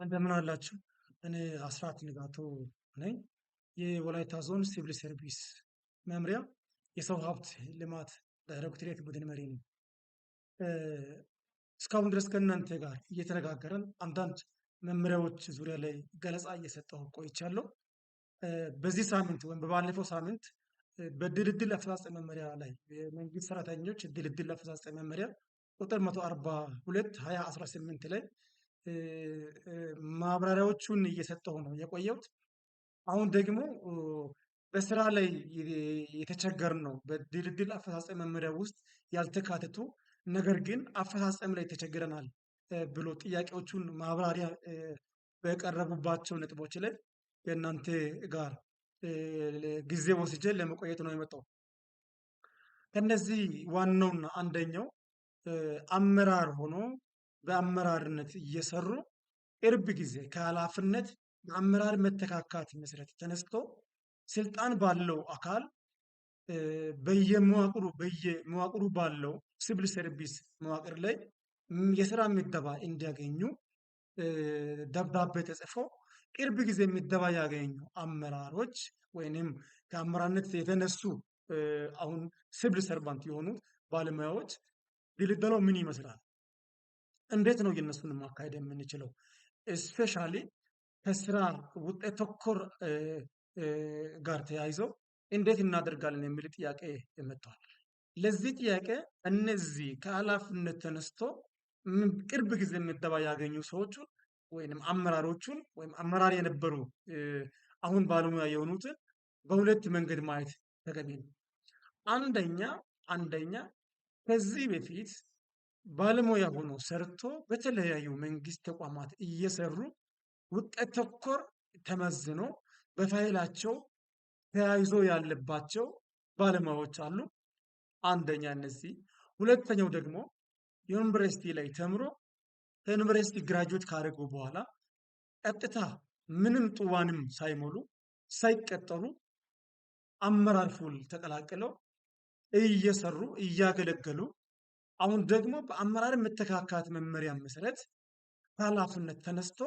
እንደምን አላችሁ? እኔ አስራት ንጋቱ ነኝ። የወላይታ ዞን ሲቪል ሰርቪስ መምሪያ የሰው ሀብት ልማት ዳይሬክቶሬት ቡድን መሪ ነኝ። እ፣ እስካሁን ድረስ ከእናንተ ጋር እየተነጋገረን አንዳንድ መመሪያዎች ዙሪያ ላይ ገለጻ እየሰጠሁ ቆይቻለሁ። በዚህ ሳምንት ወይም በባለፈው ሳምንት በድልድል አፈጻጸም መመሪያ ላይ የመንግስት ሰራተኞች ድልድል አፈጻጸም መመሪያ ቁጥር 142 2018 ላይ እ፣ ማብራሪያዎቹን እየሰጠሁ ነው የቆየሁት። አሁን ደግሞ በስራ ላይ የተቸገርነው በድልድል አፈጻጸም መመሪያ ውስጥ ያልተካተቱ ነገር ግን አፈጻጸም ላይ ተቸግረናል ብሎ ጥያቄዎቹን ማብራሪያ በቀረቡባቸው ነጥቦች ላይ ከእናንተ ጋር ጊዜ ወስጄ ለመቆየት ነው የመጣው። ከነዚህ ዋናውና አንደኛው አመራር ሆኖ በአመራርነት እየሰሩ ቅርብ ጊዜ ከኃላፊነት በአመራር መተካካት መሰረት ተነስቶ ስልጣን ባለው አካል በየመዋቅሩ ባለው ሲቪል ሰርቪስ መዋቅር ላይ የስራ ምደባ እንዲያገኙ ደብዳቤ ተጽፎ ቅርብ ጊዜ ምደባ ያገኙ አመራሮች ወይንም ከአመራርነት የተነሱ አሁን ሲቪል ሰርቫንት የሆኑት ባለሙያዎች ድልደላው ምን ይመስላል? እንዴት ነው የነሱን ማካሄድ የምንችለው? ስፔሻሊ ከስራ ውጤት ተኮር ጋር ተያይዘው እንዴት እናደርጋለን የሚል ጥያቄ መጥቷል። ለዚህ ጥያቄ እነዚህ ከኃላፊነት ተነስቶ ቅርብ ጊዜ ምደባ ያገኙ ሰዎቹን ወይም አመራሮቹን ወይም አመራር የነበሩ አሁን ባለሙያ የሆኑትን በሁለት መንገድ ማየት ተገቢ ነው። አንደኛ ከዚህ በፊት ባለሙያ ሆኖ ሰርቶ በተለያዩ መንግስት ተቋማት እየሰሩ ውጤት ተኮር ተመዝኖ በፋይላቸው ተያይዞ ያለባቸው ባለሙያዎች አሉ። አንደኛ እነዚህ። ሁለተኛው ደግሞ ዩኒቨርሲቲ ላይ ተምሮ ከዩኒቨርሲቲ ግራጁዌት ካደረጉ በኋላ ቀጥታ ምንም ጥዋንም ሳይሞሉ ሳይቀጠሩ አመራር ፉል ተቀላቅለው እየሰሩ እያገለገሉ አሁን ደግሞ በአመራር መተካካት መመሪያ መሰረት ከኃላፊነት ተነስቶ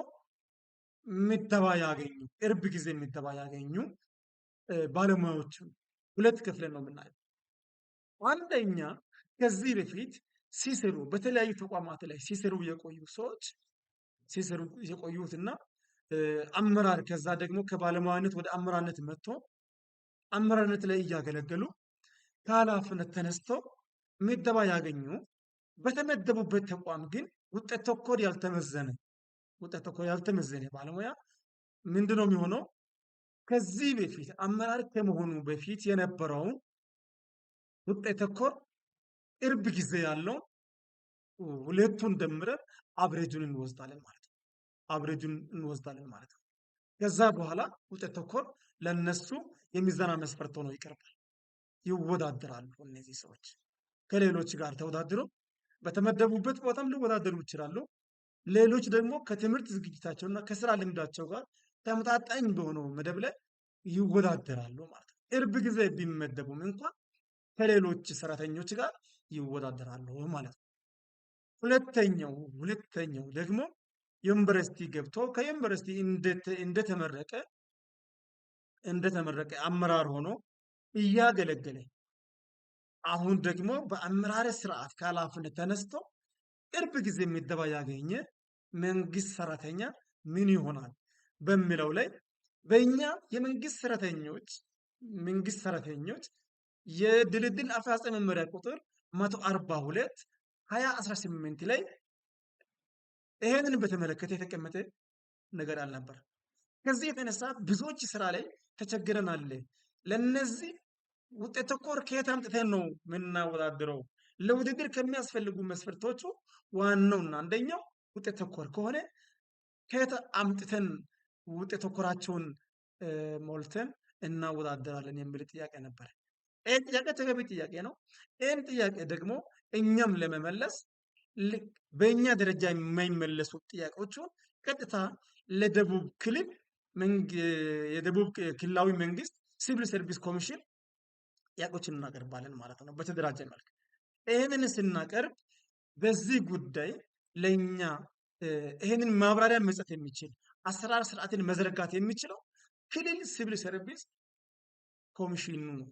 ምደባ ያገኙ ቅርብ ጊዜ ምደባ ያገኙ ባለሙያዎችን ሁለት ክፍል ነው የምናየው። አንደኛ ከዚህ በፊት ሲሰሩ በተለያዩ ተቋማት ላይ ሲሰሩ የቆዩ ሰዎች ሲሰሩ የቆዩትና አመራር ከዛ ደግሞ ከባለሙያነት ወደ አመራርነት መጥቶ አመራርነት ላይ እያገለገሉ ከኃላፊነት ተነስተው ምደባ ያገኙ በተመደቡበት ተቋም ግን ውጤት ተኮር ያልተመዘነ ባለሙያ ምንድነው የሚሆነው? ከዚህ በፊት አመራር ከመሆኑ በፊት የነበረውን ውጤት ተኮር ቅርብ ጊዜ ያለው ሁለቱን ደምረን አብሬጁን እንወስዳለን ማለት ነው። አብሬጁን እንወስዳለን ማለት ነው። ከዛ በኋላ ውጤት ተኮር ለነሱ የሚዘና መስፈርት ሆኖ ይቀርባል። ይወዳደራሉ። እነዚህ ሰዎች ከሌሎች ጋር ተወዳድረው በተመደቡበት ቦታም ሊወዳደሩ ይችላሉ። ሌሎች ደግሞ ከትምህርት ዝግጅታቸውና ከስራ ልምዳቸው ጋር ተመጣጣኝ በሆነው መደብ ላይ ይወዳደራሉ ማለት ነው። ቅርብ ጊዜ ቢመደቡም እንኳን ከሌሎች ሰራተኞች ጋር ይወዳደራሉ ማለት ነው። ሁለተኛው ደግሞ ዩኒቨርሲቲ ገብቶ ከዩኒቨርሲቲ እንደተመረቀ አመራር ሆኖ እያገለገለ አሁን ደግሞ በአመራር ስርዓት ከኃላፊነት ተነስቶ ቅርብ ጊዜ ምደባ ያገኘ መንግስት ሰራተኛ ምን ይሆናል በሚለው ላይ በእኛ መንግስት ሰራተኞች የድልድል አፈጻጸም መመሪያ ቁጥር 142 2018 ላይ ይሄንን በተመለከተ የተቀመጠ ነገር አልነበር። ከዚህ የተነሳ ብዙዎች ስራ ላይ ተቸግረናል። ለነዚህ ውጤት ተኮር ከየት አምጥተን ነው የምናወዳድረው? ለውድድር ከሚያስፈልጉ መስፈርቶቹ ዋናውና አንደኛው ውጤት ተኮር ከሆነ ከየት አምጥተን ውጤት ተኮራቸውን ሞልተን እናወዳደራለን የሚል ጥያቄ ነበር። ይህ ጥያቄ ተገቢ ጥያቄ ነው። ይህን ጥያቄ ደግሞ እኛም ለመመለስ በእኛ ደረጃ የማይመለሱ ጥያቄዎቹን ቀጥታ ለደቡብ ክልል የደቡብ ክልላዊ መንግስት ሲቪል ሰርቪስ ኮሚሽን ጥያቄዎችን እናቀርባለን ማለት ነው፣ በተደራጀ መልክ። ይህንን ስናቀርብ በዚህ ጉዳይ ለእኛ ይሄንን ማብራሪያ መስጠት የሚችል አሰራር ስርዓትን መዘርጋት የሚችለው ክልል ሲቪል ሰርቪስ ኮሚሽኑ ነው።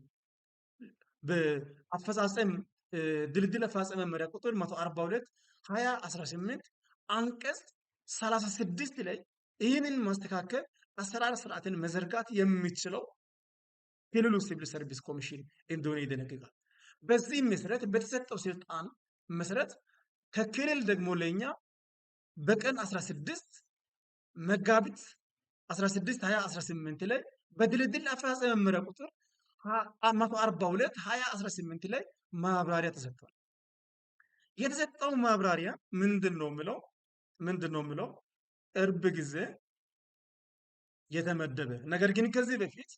በአፈጻጸም ድልድል አፈጻጸም መመሪያ ቁጥር 142 2018 አንቀጽ 36 ላይ ይህንን ማስተካከል አሰራር ስርዓትን መዘርጋት የሚችለው ክልሉ ሲቪል ሰርቪስ ኮሚሽን እንደሆነ ይደነግጋል። በዚህ መሰረት በተሰጠው ስልጣን መሰረት ከክልል ደግሞ ለኛ በቀን 16 መጋቢት 16 2018 ላይ በድልድል አፈጻጸም መመሪያ ቁጥር 142 2018 ላይ ማብራሪያ ተሰጥቷል። የተሰጠው ማብራሪያ ምንድነው የሚለው ቅርብ ጊዜ የተመደበ ነገር ግን ከዚህ በፊት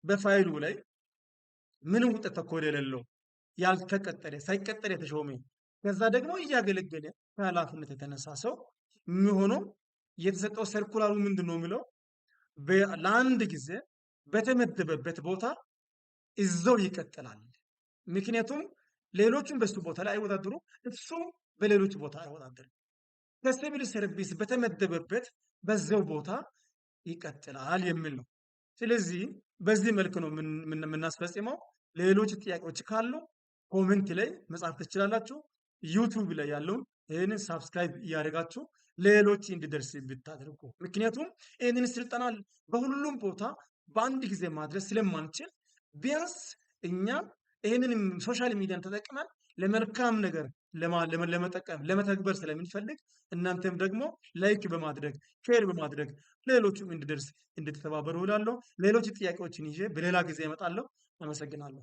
በፋይሉ ላይ ምንም ውጤት ተኮር የሌለው ያልተቀጠረ ሳይቀጠር የተሾመ ከዛ ደግሞ እያገለገለ ከኃላፊነት የተነሳ ሰው የሚሆነው የተሰጠው ሰርኩላሩ ምንድነው የሚለው ለአንድ ጊዜ በተመደበበት ቦታ እዛው ይቀጥላል። ምክንያቱም ሌሎቹም በሱ ቦታ ላይ አይወዳደሩ፣ እሱም በሌሎች ቦታ አይወዳደርም። ከሲቪል ሰርቪስ በተመደበበት በዛው ቦታ ይቀጥላል የሚል ነው። ስለዚህ በዚህ መልክ ነው የምናስፈጽመው። ሌሎች ጥያቄዎች ካሉ ኮሜንት ላይ መጻፍ ትችላላችሁ። ዩቲዩብ ላይ ያለውን ይህንን ሳብስክራይብ እያደረጋችሁ ሌሎች እንዲደርስ ብታደርጉ፣ ምክንያቱም ይህንን ስልጠና በሁሉም ቦታ በአንድ ጊዜ ማድረስ ስለማንችል ቢያንስ እኛ ይህንን ሶሻል ሚዲያን ተጠቅመን ለመልካም ነገር ለመጠቀም ለመተግበር ስለምንፈልግ እናንተም ደግሞ ላይክ በማድረግ ሼር በማድረግ ሌሎችም እንዲደርስ እንድትተባበሩ እላለሁ። ሌሎች ጥያቄዎችን ይዤ በሌላ ጊዜ እመጣለሁ። አመሰግናለሁ።